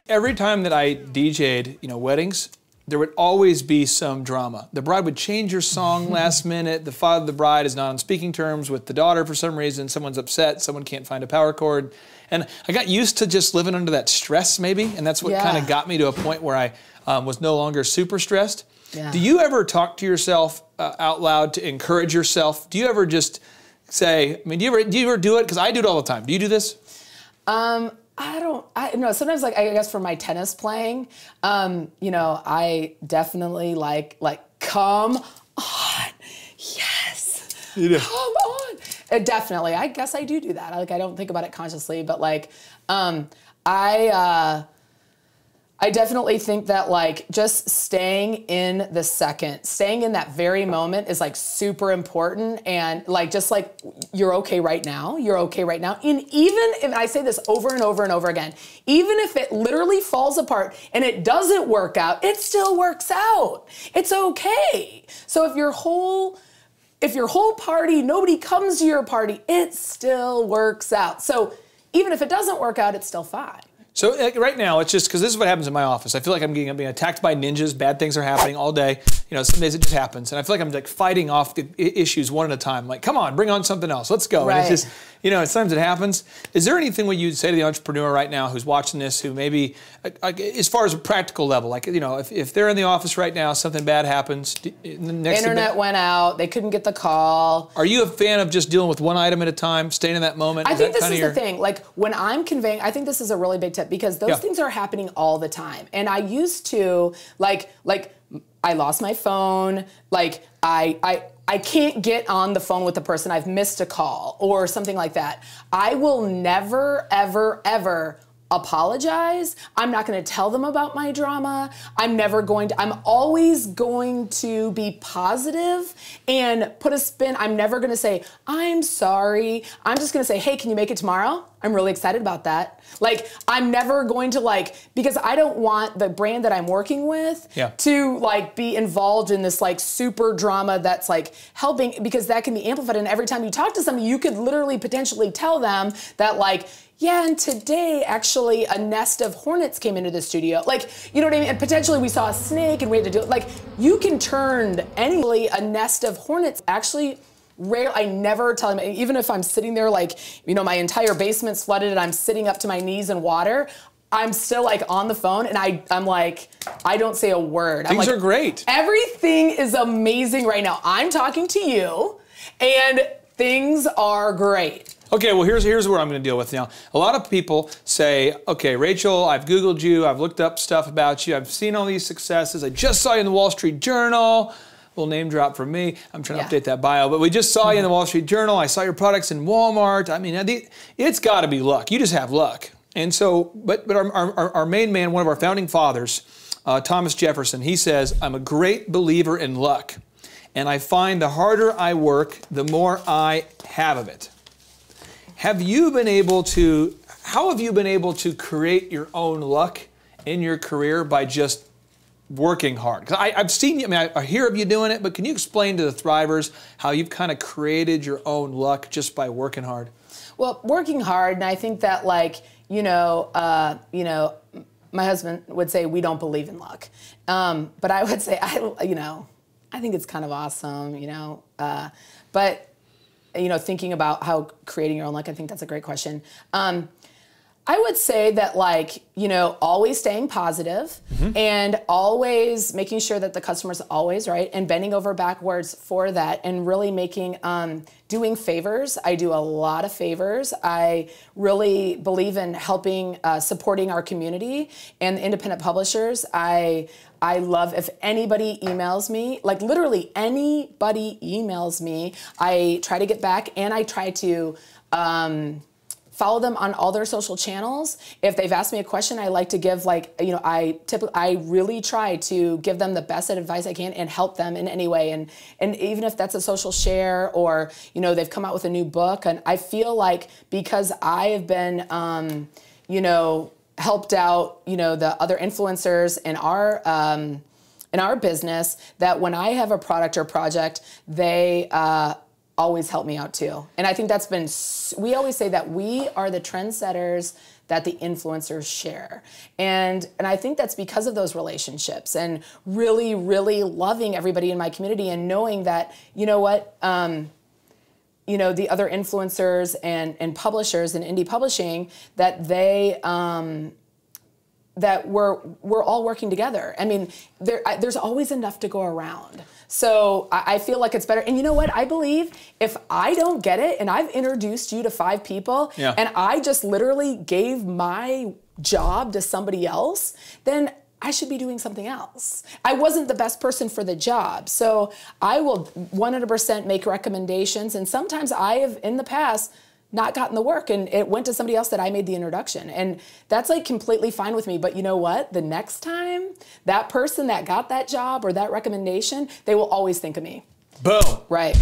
Every time that I DJ'd, weddings, there would always be some drama. The bride would change her song last minute. The father of the bride is not on speaking terms with the daughter for some reason. Someone's upset. Someone can't find a power cord. And I got used to just living under that stress maybe, and that's what kind of got me to a point where I was no longer super stressed. Yeah. Do you ever talk to yourself out loud to encourage yourself? Do you ever just say, do you ever do it? Because I do it all the time. Do you do this? I know sometimes, like, I guess for my tennis playing, I definitely like, come on, yes, come on. Definitely, I guess I do that. I don't think about it consciously, but I definitely think that just staying in the second, staying in that very moment is super important, and you're okay right now. You're okay right now. And even if I say this over and over and over again, even if it literally falls apart and it doesn't work out, it still works out. It's okay. So if your whole party, nobody comes to your party, it still works out. So even if it doesn't work out, it's still fine. So right now, it's just because this is what happens in my office. I feel like I'm being attacked by ninjas. Bad things are happening all day. Some days it just happens, and I feel like I'm fighting off the issues one at a time. Come on, bring on something else. Let's go. Right. And it's just, sometimes it happens. Is there anything what you'd say to the entrepreneur right now who's watching this, who maybe, as far as a practical level, if they're in the office right now, something bad happens. Internet went out. They couldn't get the call. Are you a fan of just dealing with one item at a time, staying in that moment? I think this is the thing. When I'm conveying, I think this is a really big tip, because those things are happening all the time. And I used to, I lost my phone, I can't get on the phone with the person, I've missed a call or something like that. I will never, ever, ever apologize. I'm not going to tell them about my drama. I'm always going to be positive and put a spin. I'm never going to say, I'm sorry. I'm just going to say, hey, can you make it tomorrow? I'm really excited about that. I'm never going to because I don't want the brand that I'm working with to be involved in this super drama that's helping, because that can be amplified. And every time you talk to somebody, you could literally potentially tell them that yeah, and today actually a nest of hornets came into the studio. You know what I mean? And potentially we saw a snake and we had to do it. You can turn a nest of hornets. Actually, rare. I never tell them, even if I'm sitting there my entire basement's flooded and I'm sitting up to my knees in water, I'm still on the phone, and I'm I don't say a word. Things are great. Everything is amazing right now. I'm talking to you, and things are great. Okay, well, here's what I'm going to deal with now. A lot of people say, okay, Rachel, I've Googled you, I've looked up stuff about you, I've seen all these successes, I just saw you in the Wall Street Journal. Little name drop from me. I'm trying to update that bio, but we just saw you in the Wall Street Journal. I saw your products in Walmart. I mean, it's got to be luck. You just have luck. And so, but our main man, one of our founding fathers, Thomas Jefferson, he says, I'm a great believer in luck, and I find the harder I work, the more I have of it. How have you been able to create your own luck in your career by just working hard? Because I've seen you, I hear of you doing it, but can you explain to the Thrivers how you've kind of created your own luck just by working hard? Well, working hard, and I think that my husband would say we don't believe in luck, but I would say I think it's kind of awesome, but. Thinking about how creating your own luck, I think that's a great question. I would say that always staying positive and always making sure that the customer's always right and bending over backwards for that, and really making, doing favors. I do a lot of favors. I really believe in helping, supporting our community and independent publishers. I love if anybody emails me, literally anybody emails me, I try to get back, and I try to follow them on all their social channels. If they've asked me a question, I like to give I really try to give them the best advice I can and help them in any way. And even if that's a social share, or, they've come out with a new book, and I feel because I have been, helped out, the other influencers in our business, that when I have a product or project, they always helped me out too. And I think that's been, we always say that we are the trendsetters that the influencers share. And I think that's because of those relationships and really, really loving everybody in my community and knowing that, you know what, you know, the other influencers and publishers in indie publishing, that they, that we're all working together. I mean, there's always enough to go around. So I feel like it's better. And you know what? I believe if I don't get it and I've introduced you to 5 people and I just literally gave my job to somebody else, then I should be doing something else. I wasn't the best person for the job. So I will 100% make recommendations. And sometimes I have, in the past, not gotten the work and it went to somebody else that I made the introduction. And that's like completely fine with me. But you know what? The next time, that person that got that job or that recommendation, they will always think of me. Boom. Right.